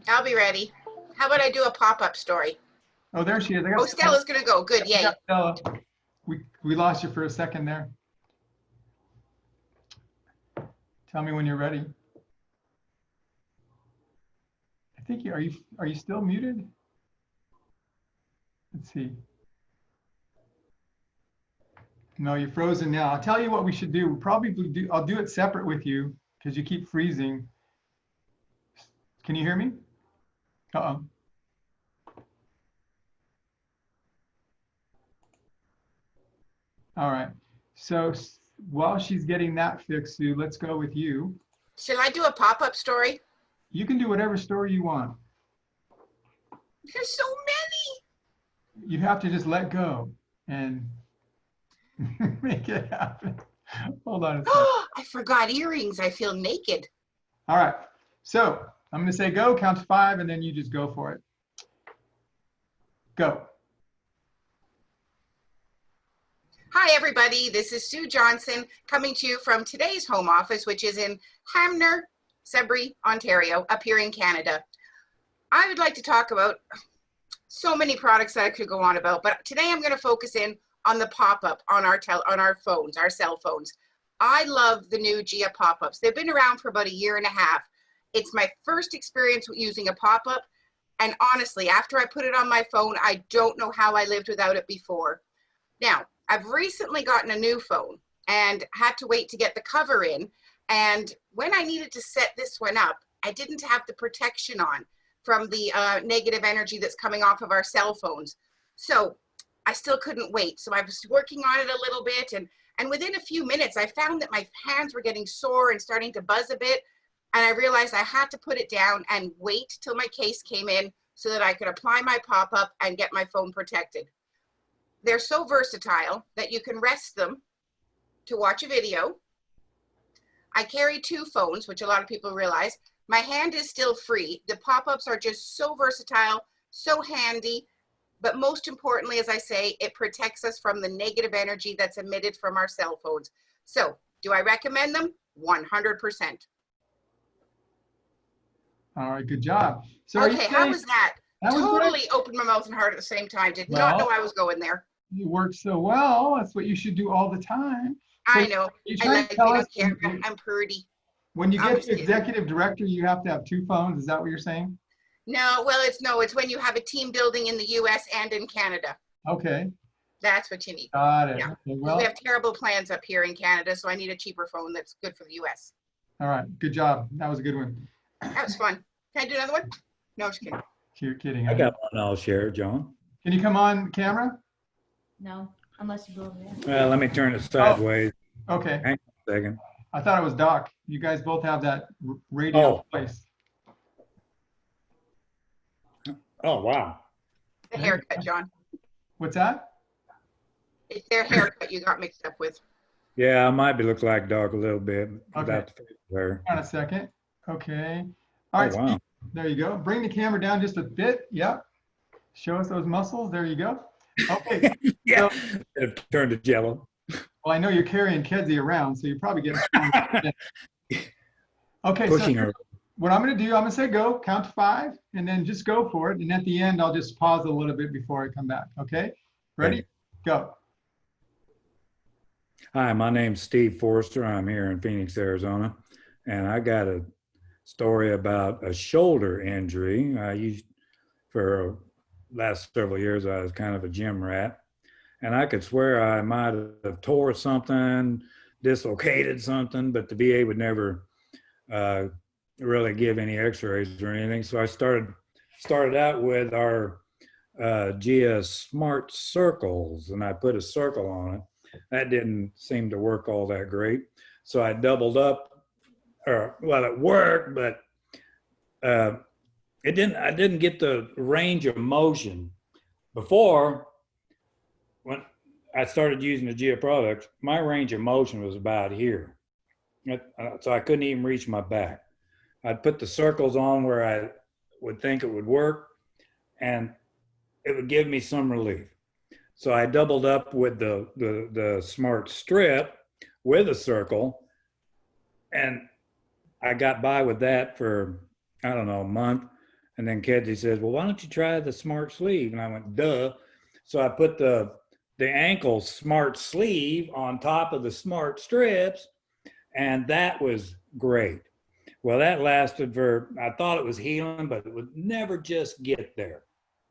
I'll be ready. How about I do a pop-up story? Oh, there she is. Oh, Stella's gonna go. Good, yay. Stella. We lost you for a second there. Tell me when you're ready. I think are you still muted? Let's see. No, you're frozen now. I'll tell you what we should do. We'll probably I'll do it separate with you because you keep freezing. Can you hear me? Uh-oh. All right. So while she's getting that fixed, Sue, let's go with you. Shall I do a pop-up story? You can do whatever story you want. There's so many. You have to just let go and make it happen. Hold on a second. I forgot earrings. I feel naked. All right. So I'm going to say go, count to 5, and then you just go for it. Go. Hi, everybody. This is Sue Johnson coming to you from today's home office, which is in Hamner, Sudbury, Ontario, up here in Canada. I would like to talk about so many products that I could go on about, but today I'm going to focus in on the pop-up on our phones, our cell phones. I love the new Gia pop-ups. They've been around for about 1.5 years. It's my first experience using a pop-up, and honestly, after I put it on my phone, I don't know how I lived without it before. Now, I've recently gotten a new phone and had to wait to get the cover in. And when I needed to set this one up, I didn't have the protection on from the negative energy that's coming off of our cell phones. So I still couldn't wait. So I was working on it a little bit, and within a few minutes, I found that my hands were getting sore and starting to buzz a bit. And I realized I had to put it down and wait till my case came in so that I could apply my pop-up and get my phone protected. They're so versatile that you can rest them to watch a video. I carry 2 phones, which a lot of people realize. My hand is still free. The pop-ups are just so versatile, so handy, but most importantly, as I say, it protects us from the negative energy that's emitted from our cell phones. So, do I recommend them? 100%. All right, good job. So okay, how was that? That was totally opened my mouth and heart at the same time. Did not know I was going there. You work so well. That's what you should do all the time. So I know. I like being on camera. I'm pretty. When you get to executive director, you have to have 2 phones. Is that what you're saying? No, well, it's when you have a team building in the US and in Canada. Okay. That's what you need. Got it. Yeah. Okay, well, we have terrible plans up here in Canada, so I need a cheaper phone that's good for the US. All right. Good job. That was a good one. That was fun. Can I do another one? No, just kidding. You're kidding. I got one I'll share, John. Can you come on camera? No, unless you go over there. Well, let me turn it sideways. Okay. Hang on a second. I thought it was Doc. You guys both have that radio voice. Oh, wow. The haircut, John. What's that? It's their haircut you got mixed up with. Yeah, I might be looking like Doc a little bit. Okay. There. Hang on a second. Okay. All right. Wow. There you go. Bring the camera down just a bit. Yep. Show us those muscles. There you go. Okay. Yeah. So, It turned to jello. well, I know you're carrying Kedzie around, so you're probably getting okay. Pushing So her. what I'm going to do, I'm going to say go, count to 5, and then just go for it. And at the end, I'll just pause a little bit before I come back. Okay. Ready? Okay. Go. Hi, my name's Steve Forrester. I'm here in Phoenix, Arizona, and I got a story about a shoulder injury. I used for last several years, I was kind of a gym rat, and I could swear I might have tore something, dislocated something, but the VA would never really give any x-rays or anything. So I started out with our Gia Smart Circles, and I put a circle on it. That didn't seem to work all that great. So I doubled up, well, it worked, but I didn't get the range of motion. Before, when I started using the Gia products, my range of motion was about here. So I couldn't even reach my back. I'd put the circles on where I would think it would work, and it would give me some relief. So I doubled up with the Smart Strip with a circle, and I got by with that for, I don't know, a month. And then Kedzie says, well, why don't you try the Smart Sleeve? And I went, duh. So I put the ankle Smart Sleeve on top of the Smart Strips, and that was great. Well, that lasted for, I thought it was healing, but it would never just get there.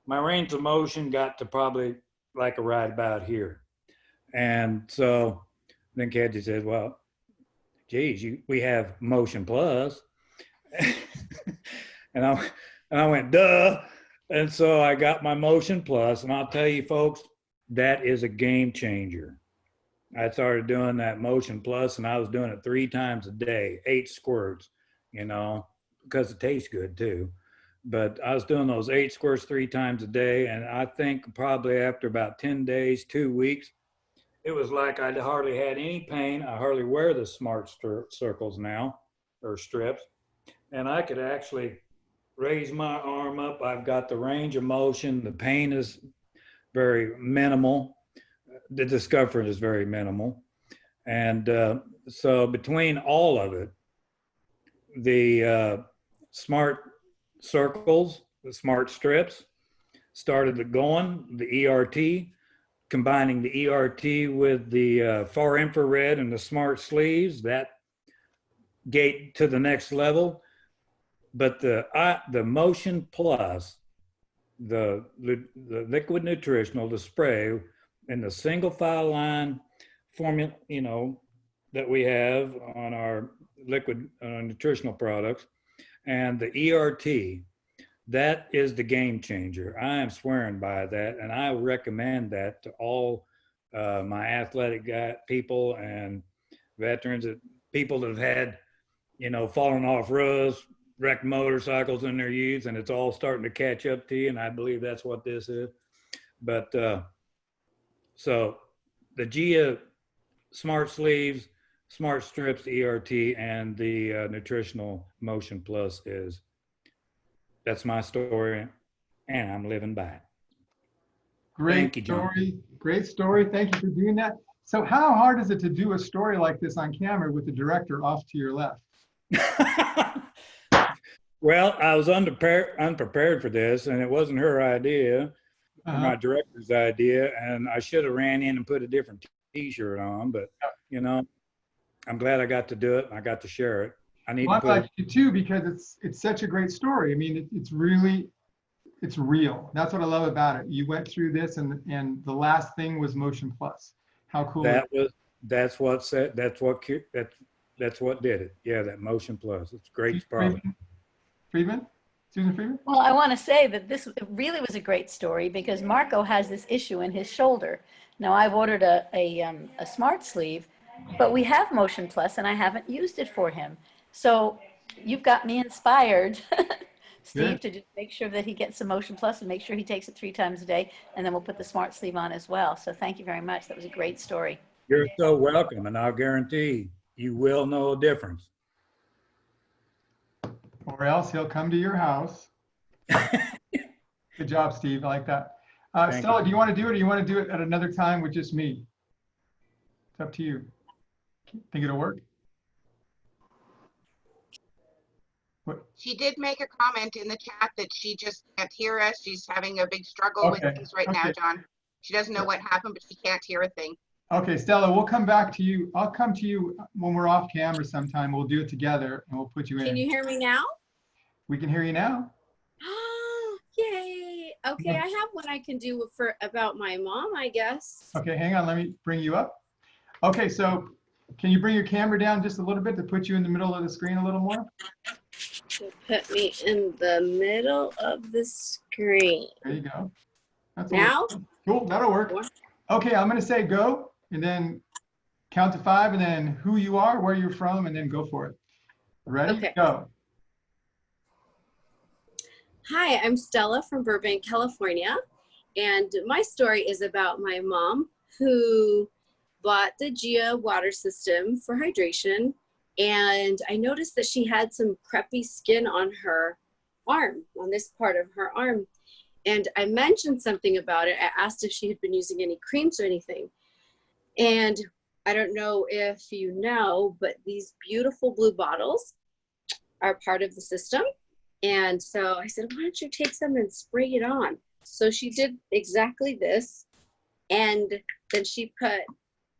My range of motion got to probably like a right about here. And so then Kedzie said, well, geez, we have Motion Plus. and I went, duh. And so I got my Motion Plus, and I'll tell you folks, that is a game changer. I started doing that Motion Plus, and I was doing it 3 times a day, 8 squirts, you know, because it tastes good too. But I was doing those 8 squirts 3 times a day. And I think probably after about 10 days, 2 weeks, it was like I hardly had any pain. I hardly wear the Smart Circles now, or strips. And I could actually raise my arm up. I've got the range of motion. The pain is very minimal. the discomfort is very minimal. And so between all of it, the smart circles, the smart strips started going, the ERT, combining the ERT with the far infrared and the smart sleeves, that gate to the next level. But the Motion Plus, the liquid nutritional, the spray, and the single file line formula, that we have on our liquid nutritional products, and the ERT, that is the game changer. I am swearing by that, and I recommend that to all my athletic people and veterans, people that have had, fallen off roofs, wrecked motorcycles in their youth, and it's all starting to catch up to you, and I believe that's what this is. But so the GIA Smart Sleeves, Smart Strips, ERT, and the Nutritional Motion Plus that's my story, and I'm living by it. Great Thank you, John. story. Great story. Thank you for doing that. So how hard is it to do a story like this on camera with the director off to your left? Well, I was unprepared for this, and it wasn't her idea, my director's idea, and I should have ran in and put a different T-shirt on, but I'm glad I got to do it. And I got to share it. I need to put like you too, because it's such a great story. I mean, it's real. That's what I love about it. You went through this, and the last thing was Motion Plus. How cool! That's what did it. Yeah, that Motion Plus. It's a great product. Susan Friedman? Well, I want to say that this really was a great story because Marco has this issue in his shoulder. Now, I've ordered a smart sleeve, but we have Motion Plus, and I haven't used it for him. So you've got me inspired, Steve, to just make sure that he gets some Motion Plus and make sure he takes it 3 times a day, and then we'll put the smart sleeve on as well. So thank you very much. That was a great story. You're so welcome, and I'll guarantee you will know a difference. Or else he'll come to your house. Good job, Steve. I like that. Stella, do you want to do it, or do you want to do it at another time with just me? It's up to you. Think it'll work? What? She did make a comment in the chat that she just can't hear us. She's having a big struggle with things right now, John. She doesn't know what happened, but she can't hear a thing. Okay, Stella, we'll come back to you. I'll come to you when we're off camera sometime. We'll do it together, and we'll put you in. Can you hear me now? We can hear you now. Yay. Okay, I have what I can do about my mom, I guess. Okay, hang on. Let me bring you up. Okay, so can you bring your camera down just a little bit to put you in the middle of the screen a little more? To put me in the middle of the screen. There you go. That's now? Cool, that'll work. Okay, I'm gonna say go, and then count to 5, and then who you are, where you're from, and then go for it. Ready? Okay. Go. Hi, I'm Stella from Burbank, California. And my story is about my mom who bought the GIA water system for hydration. And I noticed that she had some crepey skin on her arm, on this part of her arm. And I mentioned something about it. I asked if she had been using any creams or anything. And I don't know if you know, but these beautiful blue bottles are part of the system. And so I said, why don't you take some and spray it on? So she did exactly this. And then she put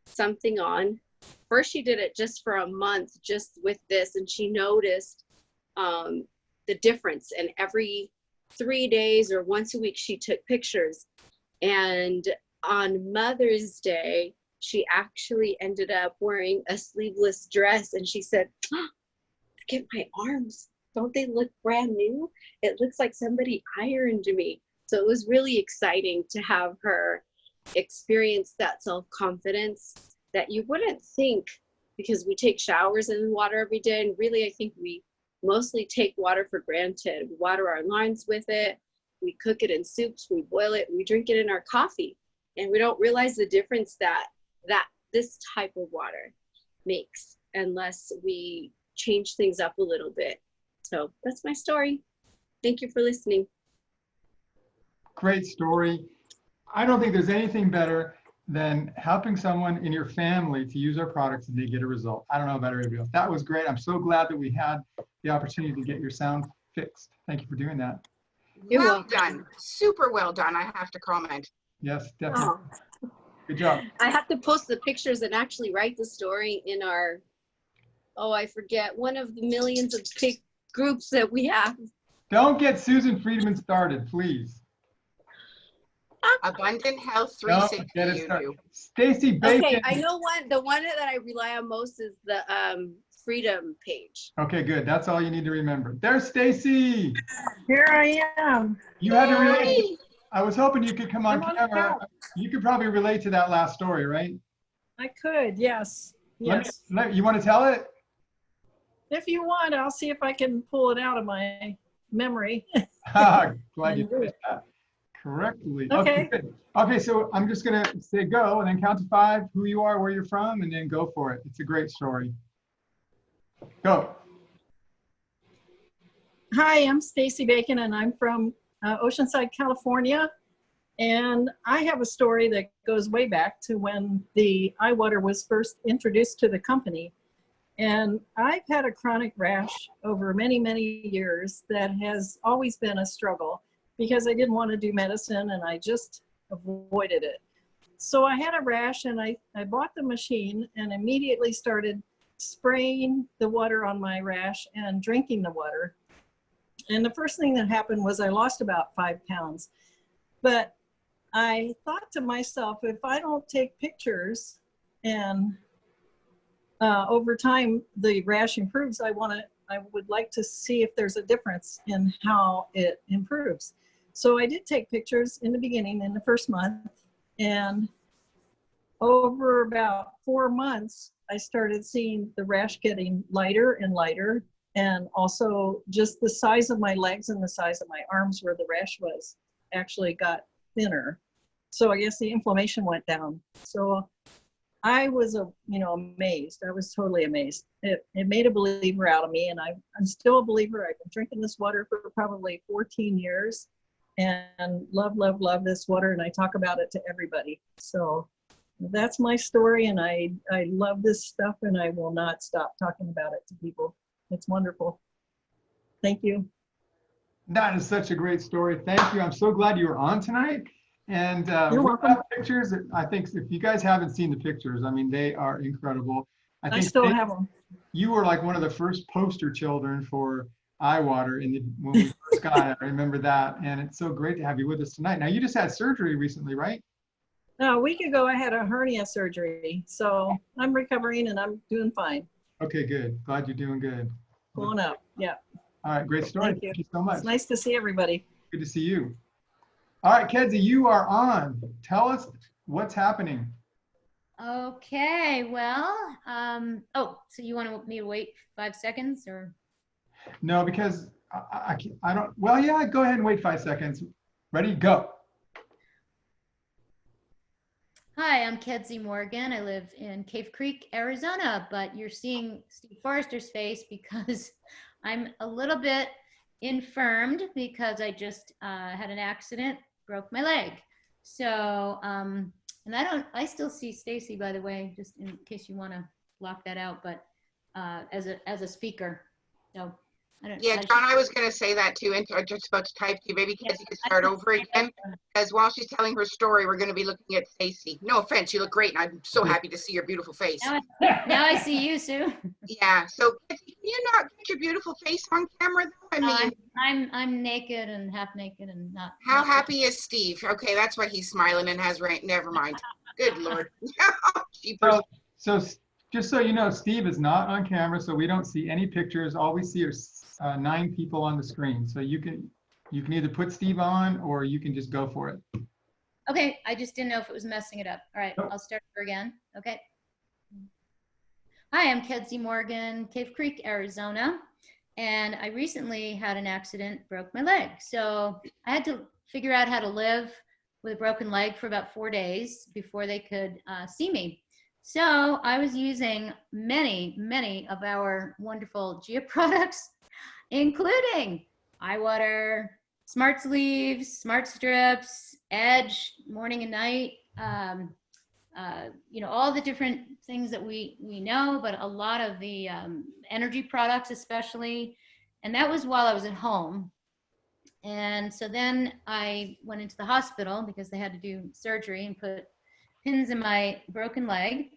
something on. First, she did it just for a month, just with this. And she noticed the difference. And every 3 days or once a week, she took pictures. And on Mother's Day, she actually ended up wearing a sleeveless dress. And she said, oh, look at my arms. Don't they look brand new? It looks like somebody ironed me. So it was really exciting to have her experience that self-confidence that you wouldn't think, because we take showers in water every day. And really, I think we mostly take water for granted. We water our lawns with it. We cook it in soups. We boil it. We drink it in our coffee. And we don't realize the difference that this type of water makes unless we change things up a little bit. So that's my story. Thank you for listening. Great story. I don't think there's anything better than helping someone in your family to use our products and they get a result. I don't know about everybody else. That was great. I'm so glad that we had the opportunity to get your sound fixed. Thank you for doing that. Well done. Super well done, I have to comment. Yes, definitely. Oh. Good job. I have to post the pictures and actually write the story in our, oh, I forget, one of the millions of big groups that we have. Don't get Susan Friedman started, please. Abundant Health Don't 360. get it You started. do. Stacy Bacon. Okay, I know the one that I rely on most is the Freedom page. Okay, good. That's all you need to remember. There's Stacy. Here I am. You had to relate. I was hoping you could come on I'm on camera. You could probably relate to that last story, right? I could, yes. Yes. You want to tell it? If you want, I'll see if I can pull it out of my memory. Glad you did that correctly. Okay. Good. Okay, so I'm just going to say go and then count to 5, who you are, where you're from, and then go for it. It's a great story. Go. Hi, I'm Stacy Bacon and I'm from Oceanside, California. And I have a story that goes way back to when the iWater was first introduced to the company. And I've had a chronic rash over many, many years that has always been a struggle because I didn't want to do medicine and I just avoided it. So I had a rash and I bought the machine and immediately started spraying the water on my rash and drinking the water. And the first thing that happened was I lost about 5 pounds. But I thought to myself, if I don't take pictures and over time the rash improves, I would like to see if there's a difference in how it improves. So I did take pictures in the beginning, in the first month, and over about 4 months, I started seeing the rash getting lighter and lighter, and also just the size of my legs and the size of my arms where the rash was actually got thinner. So I guess the inflammation went down. So I was, amazed. I was totally amazed. It made a believer out of me, and I'm still a believer. I've been drinking this water for probably 14 years and love, love, love this water, and I talk about it to everybody. So that's my story, and I love this stuff, and I will not stop talking about it to people. It's wonderful. Thank you. That is such a great story. Thank you. I'm so glad you were on tonight. And You're we welcome. have pictures. I think if you guys haven't seen the pictures, I mean, they are incredible. I still have them. You were like one of the first poster children for iWater when we first got it. I remember that. And it's so great to have you with us tonight. Now, you just had surgery recently, right? A week ago, I had a hernia surgery. So I'm recovering and I'm doing fine. Okay, good. Glad you're doing good. Pulling up. Yeah. All right, great story. Thank you so much. It's nice to see everybody. Good to see you. All right, Kedzie, you are on. Tell us what's happening. Okay, well, so you want me to wait 5 seconds or? No, because I don't, well, yeah, go ahead and wait 5 seconds. Ready, go. Hi, I'm Kedzie Morgan. I live in Cave Creek, Arizona, but you're seeing Steve Forrester's face because I'm a little bit infirmed because I just had an accident, broke my leg. So, and I still see Stacy, by the way, just in case you want to block that out, but as a speaker. So I don't. Yeah, John, I was going to say that too, and I'm just about to type to you. Maybe Kedzie could start over again, because while she's telling her story, we're going to be looking at Stacy. No offense, you look great, and I'm so happy to see your beautiful face. Now I see you, Sue. Yeah, so Kedzie, can you not get your beautiful face on camera, though? I mean, I'm naked and half naked and not. How happy is Steve? Okay, that's why he's smiling and has rain. Never mind. Good Lord. So just so you know, Steve is not on camera, so we don't see any pictures. All we see are 9 people on the screen. So you can either put Steve on or you can just go for it. Okay, I just didn't know if it was messing it up. All right, Nope. I'll start over again. Okay. Hi, I'm Kedzie Morgan, Cave Creek, Arizona. And I recently had an accident, broke my leg. So I had to figure out how to live with a broken leg for about 4 days before they could see me. So I was using many, many of our wonderful Gia products, including iWater, Smart Sleeves, Smart Strips, Edge, morning and night, all the different things that we know, but a lot of the energy products especially. And that was while I was at home. And so then I went into the hospital because they had to do surgery and put pins in my broken leg.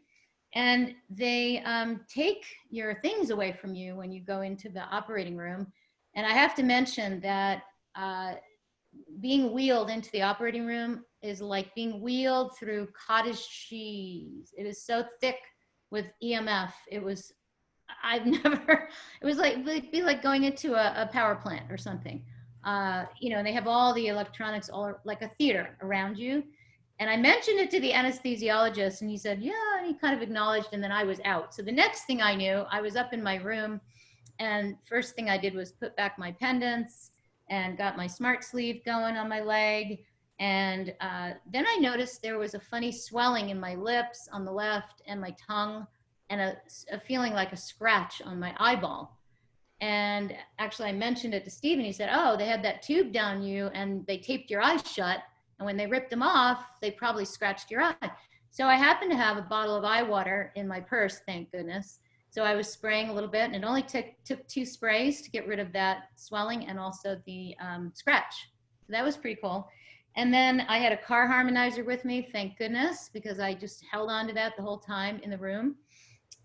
And they take your things away from you when you go into the operating room. And I have to mention that being wheeled into the operating room is like being wheeled through cottage cheese. It is so thick with EMF. It was it'd be like going into a power plant or something. And they have all the electronics all like a theater around you. And I mentioned it to the anesthesiologist and he said, yeah, and he kind of acknowledged, and then I was out. So the next thing I knew, I was up in my room, and first thing I did was put back my pendants and got my smart sleeve going on my leg. And then I noticed there was a funny swelling in my lips on the left and my tongue, and a feeling like a scratch on my eyeball. And actually I mentioned it to Steve, and he said, oh, they had that tube down you and they taped your eyes shut. And when they ripped them off, they probably scratched your eye. So I happened to have a bottle of eye water in my purse, thank goodness. So I was spraying a little bit, and it only took 2 sprays to get rid of that swelling and also the scratch. So that was pretty cool. And then I had a car harmonizer with me, thank goodness, because I just held on to that the whole time in the room.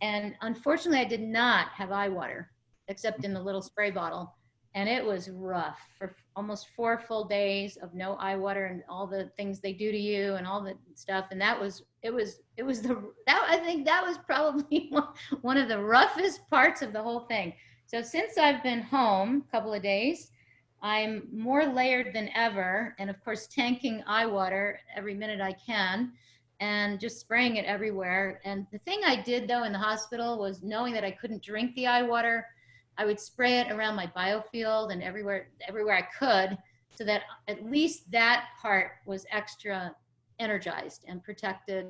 And unfortunately, I did not have eye water, except in the little spray bottle. And it was rough for almost 4 full days of no eye water and all the things they do to you and all the stuff. And I think that was probably one of the roughest parts of the whole thing. So since I've been home a couple of days, I'm more layered than ever. And of course, tanking eye water every minute I can and just spraying it everywhere. And the thing I did though in the hospital was, knowing that I couldn't drink the eye water, I would spray it around my biofield and everywhere I could, so that at least that part was extra energized and protected,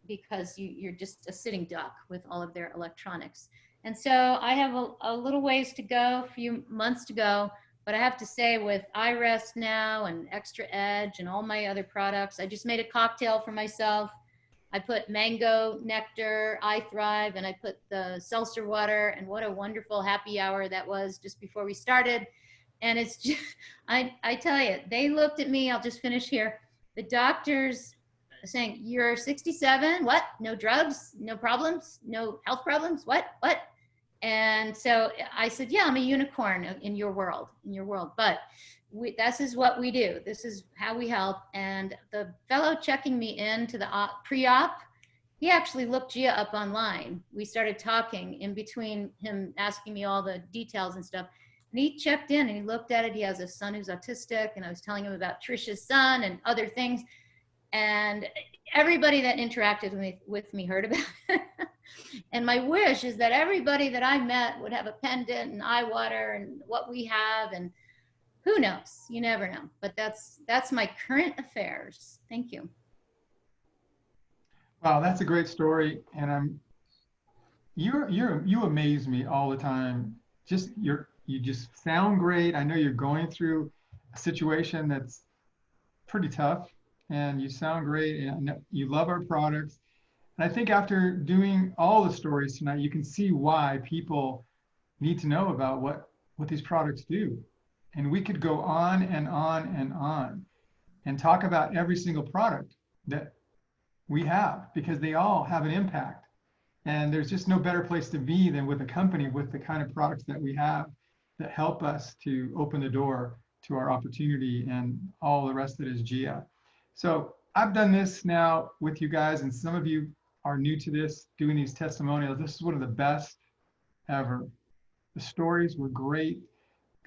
because you're just a sitting duck with all of their electronics. And so I have a little ways to go, a few months to go, but I have to say, with iRest now and Extra Edge and all my other products, I just made a cocktail for myself. I put mango nectar, iThrive, and I put the seltzer water, and what a wonderful happy hour that was just before we started. And it's just, I tell you, they looked at me, I'll just finish here. The doctors saying, you're 67, what? No drugs, no problems, no health problems, what? And so I said, yeah, I'm a unicorn in your world, but this is what we do. This is how we help. And the fellow checking me into the pre-op, he actually looked Gia up online. We started talking in between him asking me all the details and stuff. And he checked in and he looked at it. He has a son who's autistic, and I was telling him about Trisha's son and other things. And everybody that interacted with me heard about it. And my wish is that everybody that I met would have a pendant and eye water and what we have, and who knows? You never know. But that's my current affairs. Thank you. Wow, that's a great story, and you amaze me all the time. You just sound great. I know you're going through a situation that's pretty tough, and you sound great, and you love our products. And I think after doing all the stories tonight, you can see why people need to know about what these products do. And we could go on and on and on and talk about every single product that we have, because they all have an impact. And there's just no better place to be than with a company with the kind of products that we have that help us to open the door to our opportunity and all the rest that is Gia. So I've done this now with you guys, and some of you are new to this, doing these testimonials. This is one of the best ever. The stories were great.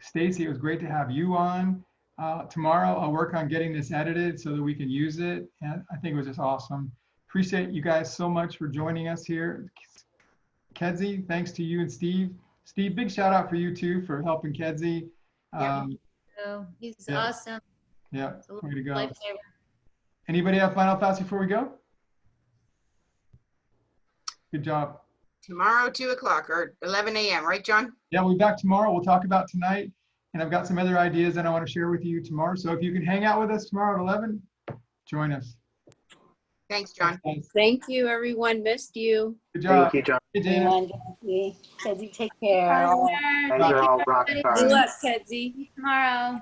Stacy, it was great to have you on. Tomorrow I'll work on getting this edited so that we can use it. And I think it was just awesome. Appreciate you guys so much for joining us here. Kedzie, thanks to you and Steve. Steve, big shout out for you too for helping Kedzie. He's awesome. Yeah, way to go. Lifesaver. Anybody have final thoughts before we go? Good job. Tomorrow, 2 o'clock or 11 a.m., right, John? Yeah, we'll be back tomorrow. We'll talk about tonight. And I've got some other ideas that I want to share with you tomorrow. So if you can hang out with us tomorrow at 11, join us. Thanks, John. Thanks. Thank you, everyone. Missed you. Good job. Thank you, John. Hey, Dana. Kedzie, take care. Bye, You guys are all rock everybody. stars. Good luck, Kedzie. Tomorrow.